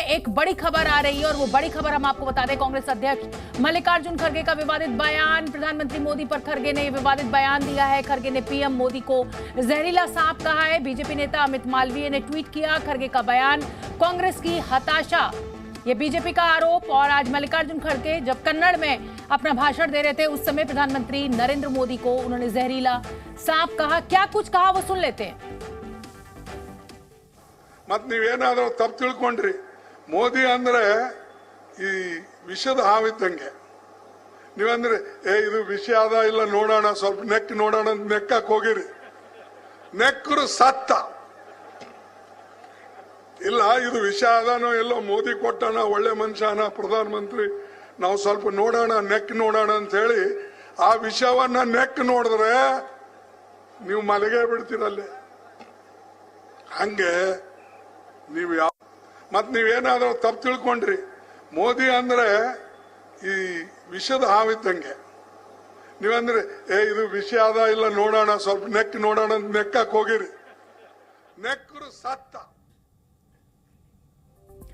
एक बड़ी खबर आ रही है और वो बड़ी खबर हम आपको बता दें। कांग्रेस अध्यक्ष मल्लिकार्जुन खड़गे का विवादित बयान, प्रधानमंत्री मोदी पर खड़गे ने विवादित बयान दिया है। खड़गे ने पीएम मोदी को जहरीला सांप कहा है। बीजेपी नेता अमित मालवीय ने ट्वीट किया खड़गे का बयान कांग्रेस की हताशा, ये बीजेपी का आरोप। और आज मल्लिकार्जुन खड़गे जब कन्नड़ में अपना भाषण दे रहे थे उस समय प्रधानमंत्री नरेंद्र मोदी को उन्होंने जहरीला सांप कहा। क्या कुछ कहा वो सुन लेते हैं। मत ನೀವೇನಾದರೂ ತಪ್ಪು ತಿಳ್ಕೊಂಡ್ರಿ, ಮೋದಿ ಅಂದ್ರೆ ಈ ವಿಷದ ಹಾವಿದ್ದಂಗೆ. ನೀವಂದ್ರೆ ಇದು ವಿಷ ಅದ ಇಲ್ಲ ನೋಡೋಣ, ಸ್ವಲ್ಪ ನೆಕ್ ನೋಡೋಣ ಅಂತ ನೆಕ್ಕಕ್ಕೆ ಹೋಗಿರಿ, ನೆಕ್ಕರು ಸತ್ತ. ಇಲ್ಲ ಇದು ವಿಷ ಅದಾನೋ ಎಲ್ಲೋ ಮೋದಿ ಕೊಟ್ಟಣ, ಒಳ್ಳೆ ಮನುಷ್ಯನ ಪ್ರಧಾನಮಂತ್ರಿ, ನಾವು ಸ್ವಲ್ಪ ನೋಡೋಣ ನೆಕ್ ನೋಡೋಣ ಅಂತ ಹೇಳಿ ಆ ವಿಷವನ್ನ ನೆಕ್ ನೋಡಿದ್ರೆ ನೀವು ಮಲಗೇ ಬಿಡ್ತೀರಲ್ಲೇ. ಹಂಗೆ ಮತ್ ನೀವೇನಾದ್ರೂ ತಪ್ಪು ತಿಳ್ಕೊಂಡ್ರಿ, ಮೋದಿ ಅಂದ್ರೆ ಈ ವಿಷದ ಹಾವಿದ್ದಂಗೆ. ನೀವಂದ್ರೆ ಇದು ವಿಷ ಅದ ಇಲ್ಲ ನೋಡೋಣ, ಸ್ವಲ್ಪ ನೆಕ್ ನೋಡೋಣ ಅಂತ ನೆಕ್ಕಕ್ಕೆ ಹೋಗಿರಿ, ನೆಕ್ಕರು ಸತ್ತ.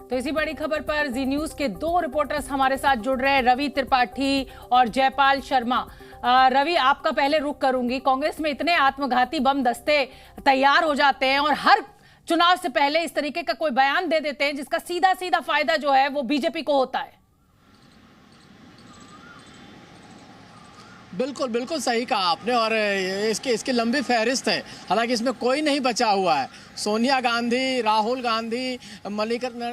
तो इसी बड़ी खबर पर जी न्यूज के दो रिपोर्टर्स हमारे साथ जुड़ रहे हैं, रवि त्रिपाठी और जयपाल शर्मा। रवि, आपका पहले रुख करूंगी। कांग्रेस में इतने आत्मघाती बम दस्ते तैयार हो जाते हैं और हर चुनाव से पहले इस तरीके का कोई बयान दे देते हैं जिसका सीधा सीधा फायदा जो है वो बीजेपी को होता है। बिल्कुल बिल्कुल सही कहा आपने। और इसके लंबी फहरिस्त है, हालांकि इसमें कोई नहीं बचा हुआ है। सोनिया गांधी, राहुल गांधी,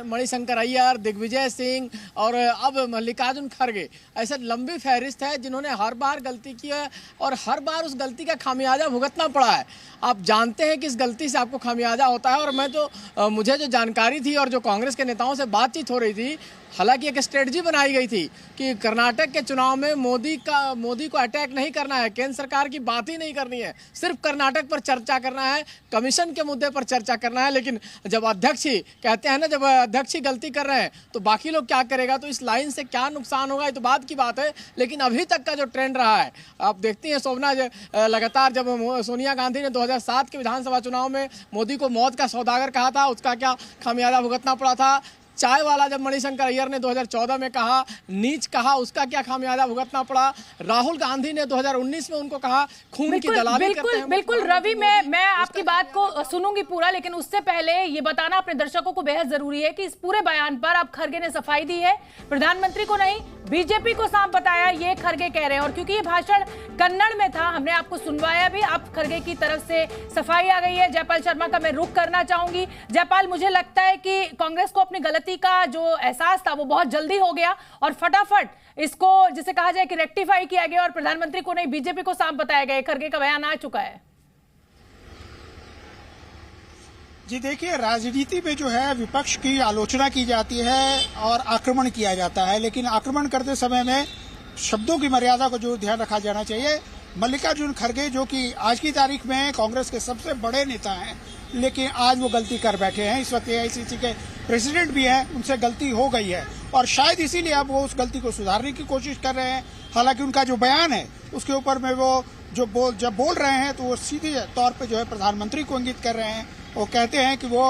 मणिशंकर अय्यर, दिग्विजय सिंह और अब मल्लिकार्जुन खड़गे, ऐसे लंबी फहरिस्त है जिन्होंने हर बार गलती की है और हर बार उस गलती का खामियाजा भुगतना पड़ा है। आप जानते हैं कि इस गलती से आपको खामियाजा होता है। और मुझे जो जानकारी थी और जो कांग्रेस के नेताओं से बातचीत हो रही थी, हालांकि एक स्ट्रेटजी बनाई गई थी कि कर्नाटक के चुनाव में मोदी को अटैक नहीं करना है, केंद्र सरकार की बात ही नहीं करनी है, सिर्फ कर्नाटक पर चर्चा करना है, कमीशन के मुद्दे पर चर्चा करना है। लेकिन जब अध्यक्ष ही कहते हैं ना, जब अध्यक्ष ही गलती कर रहे हैं तो बाकी लोग क्या करेगा, तो इस लाइन से क्या नुकसान होगा ये तो बात की बात है। लेकिन अभी तक का जो ट्रेंड रहा है, आप देखती हैं शोभना, लगातार जब सोनिया गांधी ने 2007 के विधानसभा चुनाव में मोदी को मौत का सौदागर कहा था, उसका क्या खामियाजा भुगतना पड़ा था। चाय वाला जब मणिशंकर अय्यर ने 2014 में कहा, नीच कहा, उसका क्या खामियाजा भुगतना पड़ा। राहुल गांधी ने 2019 में उनको कहा खून की दलाली करते हैं। बिल्कुल रवि, मैं आपकी बात को सुनूंगी पूरा, लेकिन उससे पहले ये बताना अपने दर्शकों को बेहद जरूरी है कि इस पूरे बयान पर अब खड़गे ने सफाई दी है, प्रधानमंत्री को नहीं बीजेपी को सांप बताया, ये खड़गे कह रहे हैं। और क्योंकि ये भाषण कन्नड़ में था, हमने आपको सुनवाया भी, अब खड़गे की तरफ से सफाई आ गई है। जयपाल शर्मा का मैं रुख करना चाहूंगी। जयपाल, मुझे लगता है कि कांग्रेस को अपनी गलती का जो एहसास था वो बहुत जल्दी हो गया और फटाफट इसको जिसे कहा जाए कि रेक्टिफाई किया गया और प्रधानमंत्री को नहीं बीजेपी को सांप बताया गया। खड़गे का बयान आ चुका है। जी देखिए, राजनीति में जो है विपक्ष की आलोचना की जाती है और आक्रमण किया जाता है, लेकिन आक्रमण करते समय में शब्दों की मर्यादा को जो ध्यान रखा जाना चाहिए। मल्लिकार्जुन खड़गे जो कि आज की तारीख में कांग्रेस के सबसे बड़े नेता हैं, लेकिन आज वो गलती कर बैठे हैं। इस वक्त एआईसीसी के प्रेसिडेंट भी हैं, उनसे गलती हो गई है और शायद इसीलिए अब वो उस गलती को सुधारने की कोशिश कर रहे हैं। हालांकि उनका जो बयान है उसके ऊपर में वो जब बोल रहे हैं तो वो सीधे तौर पे जो है प्रधानमंत्री को इंगित कर रहे हैं। वो कहते हैं कि वो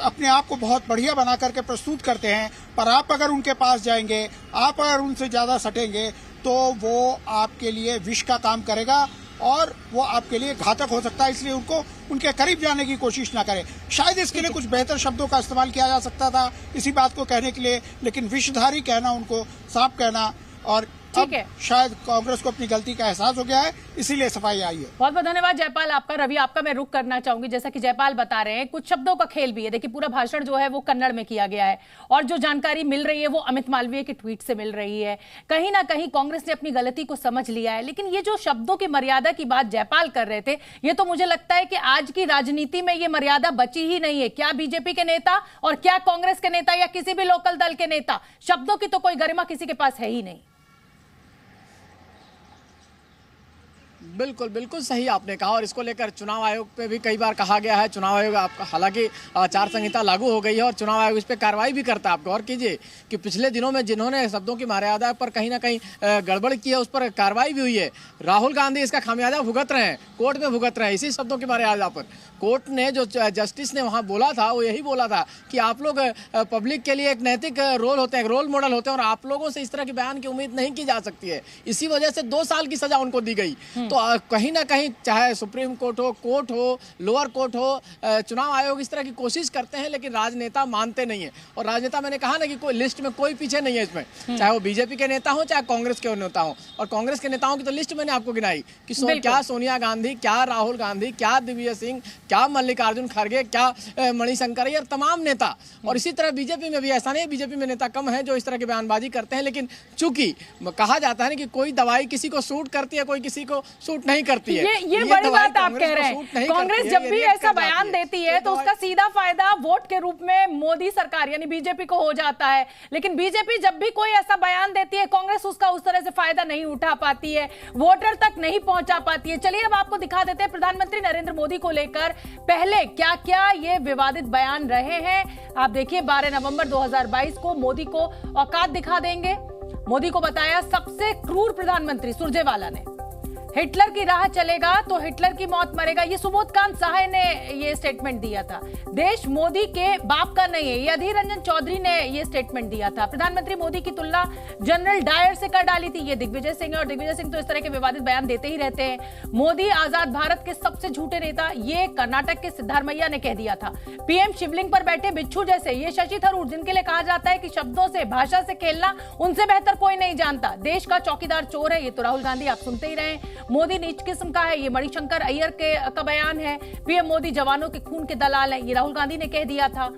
अपने आप को बहुत बढ़िया बना करके प्रस्तुत करते हैं, पर आप अगर उनके पास जाएंगे, आप अगर उनसे ज्यादा सटेंगे तो वो आपके लिए विष का काम करेगा और वो आपके लिए घातक हो सकता है। इसलिए उनको उनके करीब जाने की कोशिश ना करें। शायद इसके लिए कुछ बेहतर शब्दों का इस्तेमाल किया जा सकता था इसी बात को कहने के लिए, लेकिन विषधारी कहना, उनको सांप कहना, और ठीक है, शायद कांग्रेस को अपनी गलती का एहसास हो गया है, इसीलिए सफाई आई है। बहुत बहुत धन्यवाद जयपाल आपका। रवि, आपका मैं रुख करना चाहूंगी। जैसा कि जयपाल बता रहे हैं, कुछ शब्दों का खेल भी है। देखिए, पूरा भाषण जो है वो कन्नड़ में किया गया है और जो जानकारी मिल रही है वो अमित मालवीय के ट्वीट से मिल रही है। कहीं ना कहीं कांग्रेस ने अपनी गलती को समझ लिया है, लेकिन ये जो शब्दों की मर्यादा की बात जयपाल कर रहे थे, ये तो मुझे लगता है कि आज की राजनीति में ये मर्यादा बची ही नहीं है। क्या बीजेपी के नेता और क्या कांग्रेस के नेता या किसी भी लोकल दल के नेता, शब्दों की तो कोई गरिमा किसी के पास है ही नहीं। बिल्कुल बिल्कुल सही आपने कहा। और इसको लेकर चुनाव आयोग पे भी कई बार कहा गया है। चुनाव आयोग आपका हालांकि आचार संहिता लागू हो गई है और चुनाव आयोग इस पर कार्रवाई भी करता है। आप गौर कीजिए कि पिछले दिनों में जिन्होंने शब्दों की मर्यादा पर कहीं ना कहीं गड़बड़ की है उस पर कार्रवाई भी हुई है। राहुल गांधी इसका खामियाजा भुगत रहे हैं, कोर्ट में भुगत रहे हैं इसी शब्दों की मर्यादा पर। कोर्ट ने जो जस्टिस ने वहाँ बोला था वो यही बोला था कि आप लोग पब्लिक के लिए एक नैतिक रोल होते हैं, एक रोल मॉडल होते हैं और आप लोगों से इस तरह के बयान की उम्मीद नहीं की जा सकती है। इसी वजह से 2 साल की सजा उनको दी गई। तो कहीं ना कहीं चाहे सुप्रीम कोर्ट हो, लोअर कोर्ट हो, चुनाव आयोग इस तरह की कोशिश करते हैं लेकिन राजनेता मानते नहीं है। और राजनेता मैंने कहा ना कि कोई लिस्ट में कोई पीछे नहीं है इसमें, चाहे वो बीजेपी के नेता हो चाहे कांग्रेस के नेता हो। और कांग्रेस के नेताओं की तो लिस्ट मैंने आपको गिनाई कि क्या सोनिया गांधी, क्या राहुल गांधी, क्या दिग्विजय सिंह, क्या मल्लिकार्जुन खड़गे, क्या मणिशंकर और तमाम नेता। और इसी तरह बीजेपी में भी ऐसा नहीं, बीजेपी में नेता कम है जो इस तरह की बयानबाजी करते हैं। लेकिन चूंकि कहा जाता है ना कि कोई दवाई किसी को सूट करती है, कोई किसी को सूट नहीं करती है। ये बड़ी बात आप कह रहे हैं। कांग्रेस जब भी ऐसा बयान देती है तो उसका सीधा फायदा वोट के रूप में मोदी सरकार यानी बीजेपी को हो जाता है। लेकिन बीजेपी जब भी कोई ऐसा बयान देती है कांग्रेस उसका उस तरह से फायदा नहीं उठा पाती है, वोटर तक नहीं पहुंचा पाती है। चलिए अब आपको दिखा देते हैं प्रधानमंत्री नरेंद्र मोदी को लेकर पहले क्या क्या ये विवादित बयान रहे हैं। आप देखिए 12 नवंबर 2022 को मोदी को औकात दिखा देंगे। मोदी को बताया सबसे क्रूर प्रधानमंत्री सुरजेवाला ने। हिटलर की राह चलेगा तो हिटलर की मौत मरेगा, ये सुबोधकांत सहाय ने ये स्टेटमेंट दिया था। देश मोदी के बाप का नहीं है, ये अधीर रंजन चौधरी ने ये स्टेटमेंट दिया था। प्रधानमंत्री मोदी की तुलना जनरल डायर से कर डाली थी ये दिग्विजय सिंह, और दिग्विजय सिंह तो इस तरह के विवादित बयान देते ही रहते हैं। मोदी आजाद भारत के सबसे झूठे नेता, ये कर्नाटक के सिद्धारमैया ने कह दिया था। पीएम शिवलिंग पर बैठे बिच्छू जैसे, ये शशि थरूर जिनके लिए कहा जाता है कि शब्दों से भाषा से खेलना उनसे बेहतर कोई नहीं जानता। देश का चौकीदार चोर है, ये तो राहुल गांधी आप सुनते ही रहे। मोदी नीच किस्म का है, ये मणिशंकर अय्यर का बयान है। पीएम मोदी जवानों के खून के दलाल हैं, ये राहुल गांधी ने कह दिया था।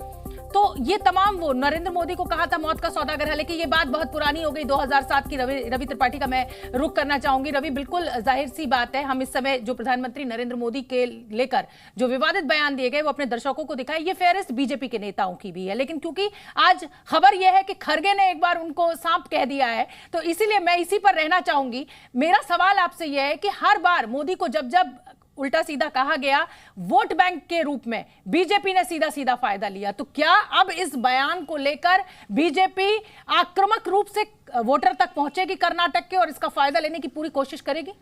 तो ये तमाम वो नरेंद्र मोदी को कहा था मौत का सौदागर है। लेकिन ये बात बहुत पुरानी हो गई 2007 की। रवि त्रिपाठी का मैं रुख करना चाहूंगी। रवि, बिल्कुल जाहिर सी बात है हम इस समय जो प्रधानमंत्री नरेंद्र मोदी के लेकर जो विवादित बयान दिए गए वो अपने दर्शकों को दिखाए, ये फेहरिस्त बीजेपी के नेताओं की भी है। लेकिन क्योंकि आज खबर यह है कि खड़गे ने एक बार उनको सांप कह दिया है तो इसीलिए मैं इसी पर रहना चाहूंगी। मेरा सवाल आपसे यह है कि हर बार मोदी को जब जब उल्टा सीधा कहा गया वोट बैंक के रूप में बीजेपी ने सीधा सीधा फायदा लिया, तो क्या अब इस बयान को लेकर बीजेपी आक्रामक रूप से वोटर तक पहुंचेगी कर्नाटक के और इसका फायदा लेने की पूरी कोशिश करेगी?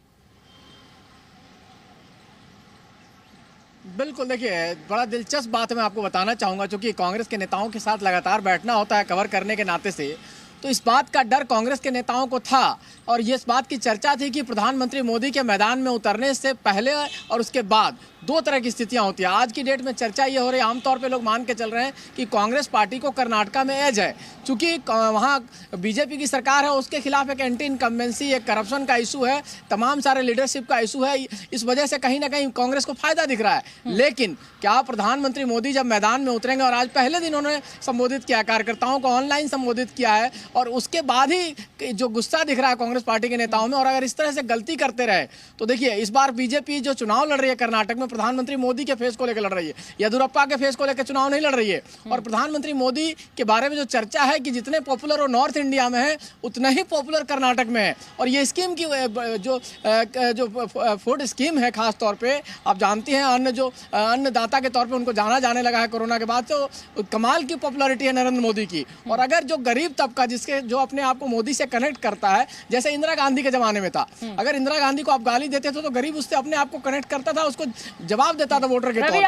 बिल्कुल, देखिए बड़ा दिलचस्प बात मैं आपको बताना चाहूंगा। क्योंकि कांग्रेस के नेताओं के साथ लगातार बैठना होता है कवर करने के नाते से, तो इस बात का डर कांग्रेस के नेताओं को था और ये इस बात की चर्चा थी कि प्रधानमंत्री मोदी के मैदान में उतरने से पहले और उसके बाद 2 तरह की स्थितियां होती है। आज की डेट में चर्चा ये हो रही है, आमतौर पे लोग मान के चल रहे हैं कि कांग्रेस पार्टी को कर्नाटका में एज है, क्योंकि वहाँ बीजेपी की सरकार है, उसके खिलाफ एक एंटी इनकम्बेंसी, एक करप्शन का इशू है, तमाम सारे लीडरशिप का इशू है। इस वजह से कहीं ना कहीं कांग्रेस को फायदा दिख रहा है। लेकिन क्या प्रधानमंत्री मोदी जब मैदान में उतरेंगे, और आज पहले दिन उन्होंने संबोधित किया, कार्यकर्ताओं को ऑनलाइन संबोधित किया है, और उसके बाद ही जो गुस्सा दिख रहा है कांग्रेस पार्टी के नेताओं में, और अगर इस तरह से गलती करते रहे तो देखिए इस बार बीजेपी जो चुनाव लड़ रही है कर्नाटक में, प्रधानमंत्री मोदी के फेस को लेकर लड़ रही है, येदियुरप्पा के फेस को लेकर चुनाव नहीं लड़ रही है। और प्रधानमंत्री मोदी के बारे में जो चर्चा है कि जितने पॉपुलर वो नॉर्थ इंडिया में है उतना ही पॉपुलर कर्नाटक में है। और ये स्कीम की जो फूड स्कीम है, खास तौर पे आप जानती हैं अन्नदाता के तौर पे उनको जाना जाने लगा है कोरोना के बाद, तो कमाल की पॉपुलैरिटी है नरेंद्र मोदी की। और अगर जो गरीब तबका जो अपने आप को मोदी से कनेक्ट करता है, जैसे इंदिरा गांधी के जमाने में था, अगर इंदिरा गांधी को आप गाली देते थे तो गरीब उससे अपने आप को कनेक्ट करता था, उसको जवाब देता था वोटर के तौर पे।